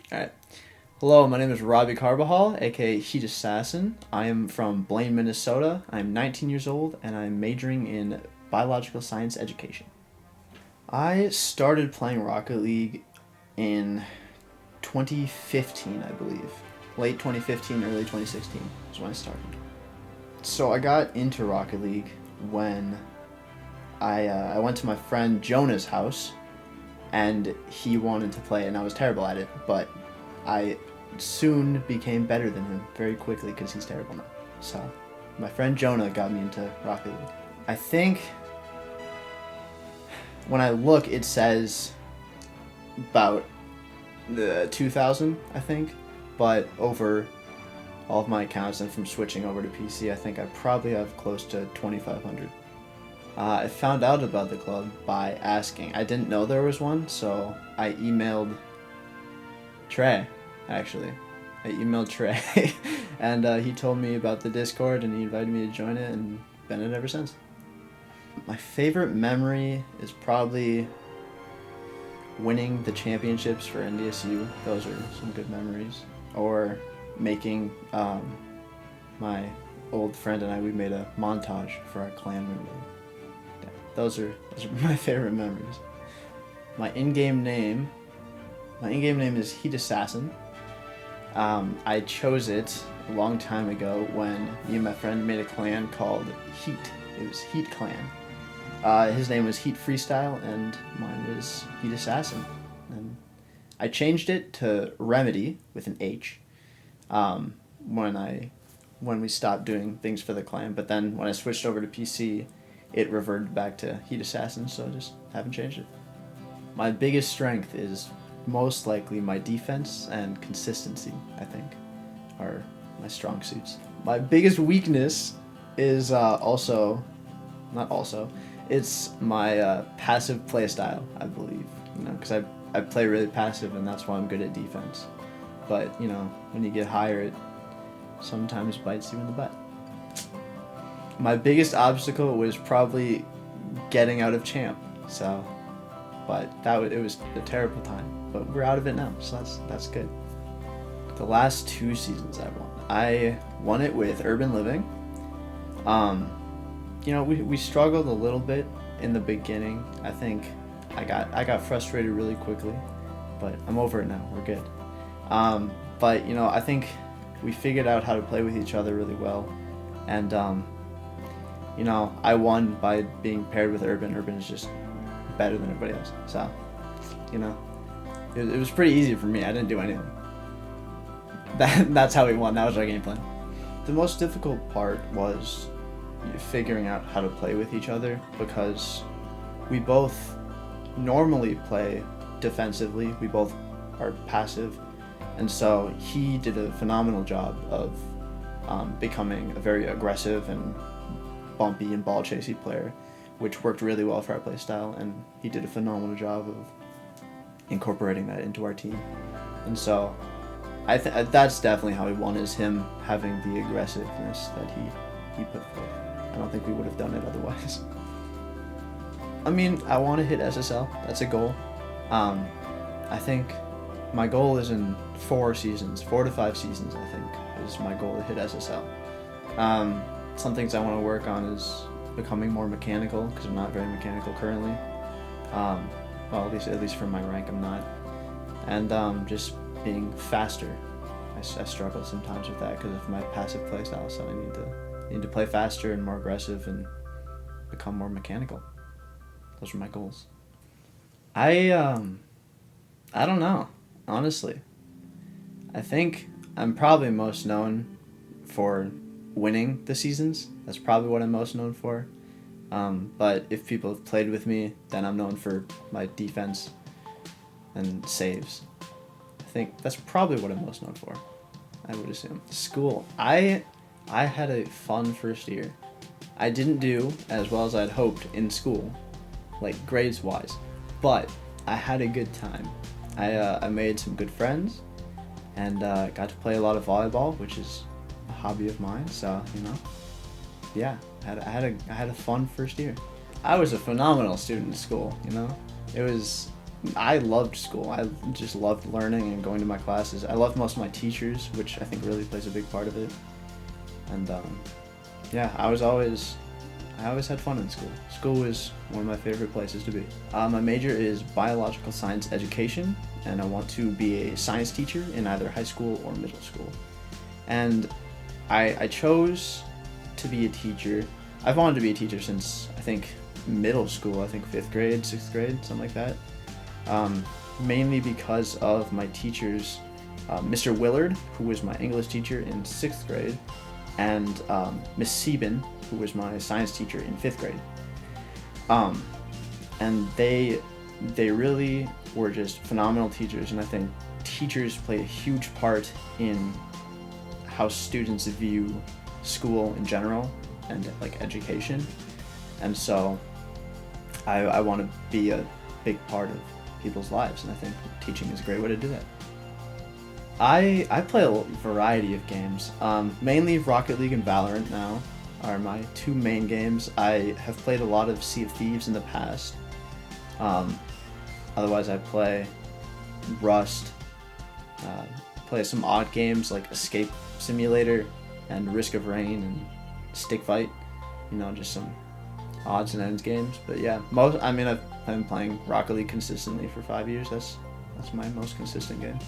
Alright. Hello, my name is Robbie Carbajal, aka HeatAssassin. I am from Blaine, Minnesota. I'm 19 years old and I'm majoring in biological science education. I started playing Rocket League in 2015, I believe. Late 2015, early 2016 is when I started. So I got into Rocket League when I went to my friend Jonah's house and he wanted to play and I was terrible at it, but I soon became better than him very quickly because he's terrible now. So my friend Jonah got me into Rocket League. I think when I look, it says about the 2,000, I think, but over all of my accounts and from switching over to PC, I think I probably have close to 2,500. I found out about the club by asking. I didn't know there was one, so I emailed Trey, actually. I emailed Trey, and he told me about the Discord, and he invited me to join it, and been in it ever since. My favorite memory is probably winning the championships for NDSU. Those are some good memories. Or making my old friend and I, we made a montage for our clan member. Yeah, those are my favorite memories. My in-game name is HeatAssassin. I chose it a long time ago when me and my friend made a clan called Heat. It was Heat Clan. His name was Heat Freestyle and mine was HeatAssassin. And I changed it to Remedy with an H when we stopped doing things for the clan, but then when I switched over to PC, it reverted back to HeatAssassin, so I just haven't changed it. My biggest strength is most likely my defense and consistency, I think, are my strong suits. My biggest weakness is it's my passive playstyle, I believe, because I play really passive and that's why I'm good at defense. But, when you get higher, it sometimes bites you in the butt. My biggest obstacle was probably getting out of champ, but it was a terrible time. But we're out of it now, so that's good. The last 2 seasons I won it with Urban Living. We struggled a little bit in the beginning. I think I got frustrated really quickly, but I'm over it now. We're good. But I think we figured out how to play with each other really well, and I won by being paired with Urban. Urban is just better than everybody else, so it was pretty easy for me. I didn't do anything. That's how we won. That was our game plan. The most difficult part was figuring out how to play with each other because we both normally play defensively. We both are passive, and so he did a phenomenal job of becoming a very aggressive and bumpy and ball chasey player, which worked really well for our play style, and he did a phenomenal job of incorporating that into our team. And so that's definitely how he won, is him having the aggressiveness that he put forth. I don't think we would have done it otherwise. I mean, I want to hit SSL. That's a goal. I think my goal is in 4 to 5 seasons, I think, is my goal to hit SSL. Some things I want to work on is becoming more mechanical, because I'm not very mechanical currently. Well, at least for my rank, I'm not. And just being faster. I struggle sometimes with that because of my passive playstyle, so I need to play faster and more aggressive and become more mechanical. Those are my goals. I don't know, honestly. I think I'm probably most known for winning the seasons. That's probably what I'm most known for. But if people have played with me, then I'm known for my defense and saves. I think that's probably what I'm most known for, I would assume. School. I had a fun first year. I didn't do as well as I'd hoped in school, like grades-wise, but I had a good time. I made some good friends, and got to play a lot of volleyball, which is a hobby of mine, so, yeah, I had a fun first year. I was a phenomenal student in school, It was I loved school. I just loved learning and going to my classes. I loved most of my teachers, which I think really plays a big part of it. And yeah, I always had fun in school. School was one of my favorite places to be. My major is biological science education, and I want to be a science teacher in either high school or middle school. And I chose to be a teacher. I've wanted to be a teacher since, I think, middle school. I think 5th grade, 6th grade, something like that. Mainly because of my teachers, Mr. Willard, who was my English teacher in 6th grade, and Miss Sieben, who was my science teacher in 5th grade. And they really were just phenomenal teachers, and I think teachers play a huge part in how students view school in general and like education. And so I want to be a big part of people's lives, and I think teaching is a great way to do that. I play a variety of games. Mainly Rocket League and Valorant now are my two main games. I have played a lot of Sea of Thieves in the past. Otherwise I play Rust, play some odd games like Escape Simulator and Risk of Rain and Stick Fight, just some odds and ends games. But yeah, I've been playing Rocket League consistently for 5 years. That's my most consistent game.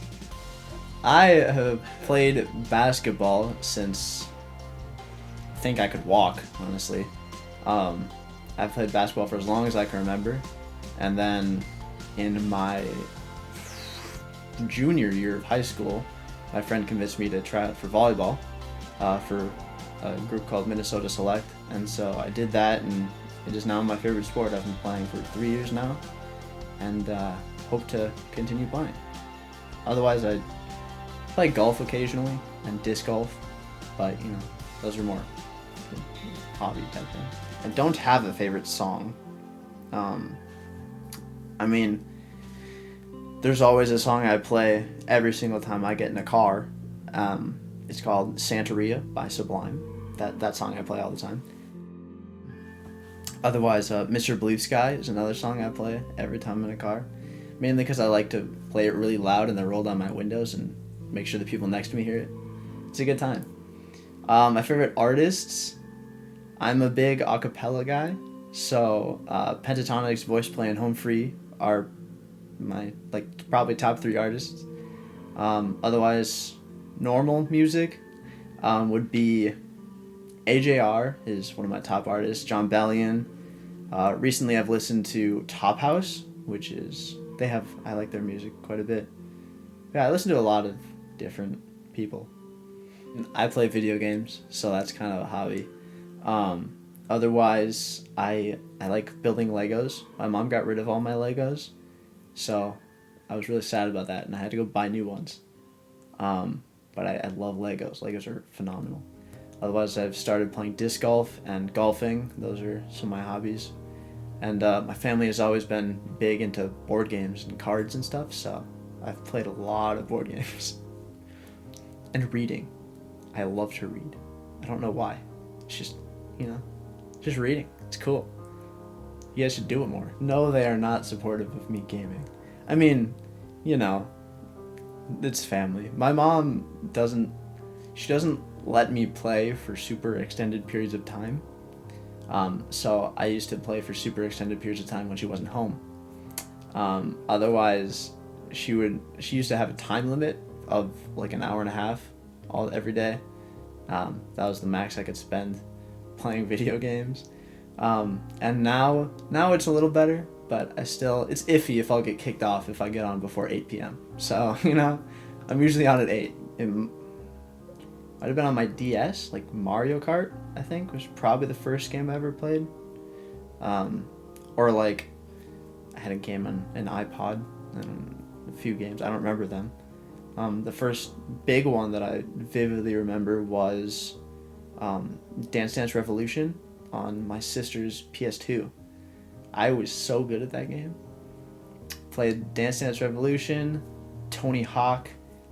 I have played basketball since I think I could walk, honestly. I've played basketball for as long as I can remember, and then in my junior year of high school, my friend convinced me to try out for volleyball for a group called Minnesota Select, and so I did that, and it is now my favorite sport. I've been playing for 3 years now, and hope to continue playing. Otherwise, I play golf occasionally and disc golf, but those are more hobby type thing. I don't have a favorite song. There's always a song I play every single time I get in a car. It's called Santeria by Sublime. That song I play all the time. Otherwise, Mr. Blue Sky is another song I play every time I'm in a car. Mainly because I like to play it really loud and then roll down my windows and make sure the people next to me hear it. It's a good time. My favorite artists, I'm a big acapella guy, so Pentatonic's Voice Play and Home Free are my probably top 3 artists. Otherwise, normal music would be AJR is one of my top artists. John Bellion. Recently, I've listened to Top House, which is I like their music quite a bit. Yeah, I listen to a lot of different people. I play video games, so that's kind of a hobby. Otherwise, I like building Legos. My mom got rid of all my Legos, so I was really sad about that, and I had to go buy new ones. But I love Legos. Legos are phenomenal. Otherwise, I've started playing disc golf and golfing. Those are some of my hobbies. And my family has always been big into board games and cards and stuff, so I've played a lot of board games. And reading. I love to read. I don't know why. It's just, just reading. It's cool. You guys should do it more. No, they are not supportive of me gaming. It's family. My mom doesn't let me play for super extended periods of time. So I used to play for super extended periods of time when she wasn't home. Otherwise, she used to have a time limit of like an hour and a half every day. That was the max I could spend playing video games. And now it's a little better, but it's iffy if I'll get kicked off if I get on before 8 p.m. So, I'm usually on at 8. It might have been on my DS, like Mario Kart, I think, was probably the first game I ever played. Or like, I had a game on an iPod and a few games. I don't remember them. The first big one that I vividly remember was Dance Dance Revolution on my sister's PS2. I was so good at that game. Played Dance Dance Revolution, Tony Hawk,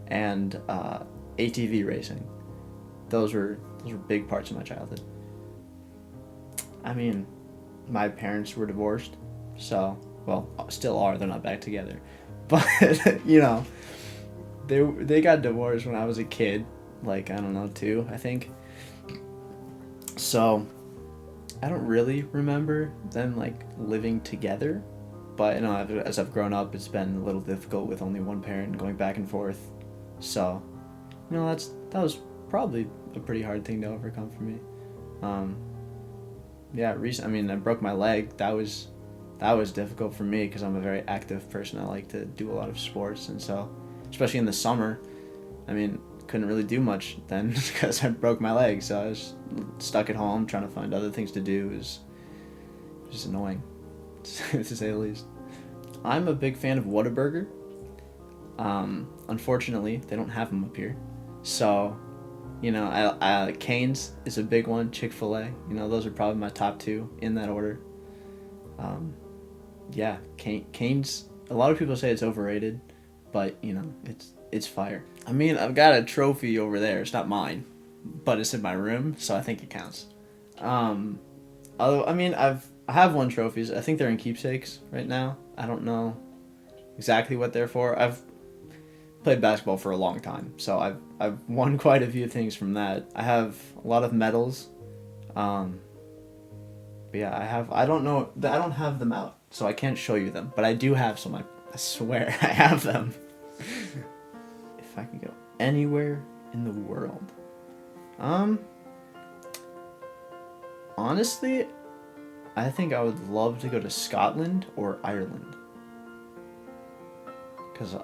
and ATV racing. Those were big parts of my childhood. My parents were divorced, so well, still are. They're not back together, but you know, they got divorced when I was a kid, like I don't know, 2, I think. So I don't really remember them like living together, but you know, as I've grown up, it's been a little difficult with only one parent going back and forth. So, you know, that was probably a pretty hard thing to overcome for me. Yeah, I mean, I broke my leg. That was difficult for me because I'm a very active person. I like to do a lot of sports, and so, especially in the summer, I mean, couldn't really do much then because I broke my leg. So I was stuck at home trying to find other things to do. It was just annoying, to say the least. I'm a big fan of Whataburger. Unfortunately, they don't have them up here. So, you know, I Cane's is a big one. Chick-fil-A. You know, those are probably my top 2 in that order. Yeah, Cane's. A lot of people say it's overrated, but you know, it's fire. I mean, I've got a trophy over there. It's not mine, but it's in my room, so I think it counts. Although I mean, I have won trophies. I think they're in keepsakes right now. I don't know exactly what they're for. I've played basketball for a long time, so I've won quite a few things from that. I have a lot of medals. But yeah, I don't have them out, so I can't show you them. But I do have some. I swear I have them. If I could go anywhere in the world, honestly, I think I would love to go to Scotland or Ireland, because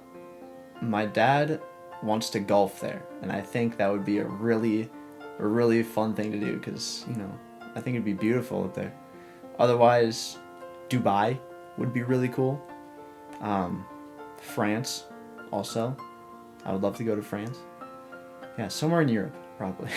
my dad wants to golf there, and I think that would be a really fun thing to do, because, you know, I think it'd be beautiful up there. Otherwise, Dubai would be really cool. France, also. I would love to go to France. Yeah, somewhere in Europe, probably.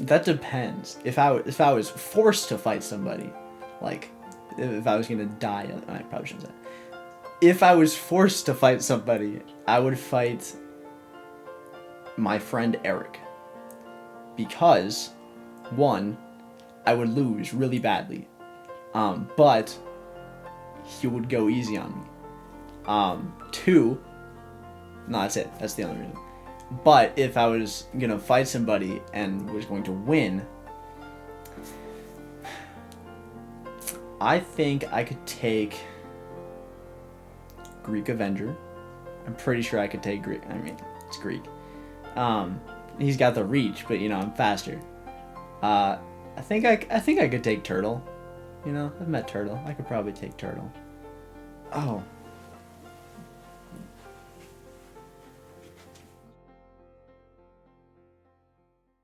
That depends. If I was forced to fight somebody, like, if I was gonna die, I probably shouldn't say that. If I was forced to fight somebody, I would fight my friend Eric. Because, 1, I would lose really badly. But he would go easy on me. 2, no, that's it. That's the only reason. But if I was gonna fight somebody and was going to win, I think I could take Greek Avenger. I'm pretty sure I could take Greek. I mean, it's Greek. He's got the reach, but you know, I'm faster. I think I could take Turtle. You know, I've met Turtle. I could probably take Turtle. Oh,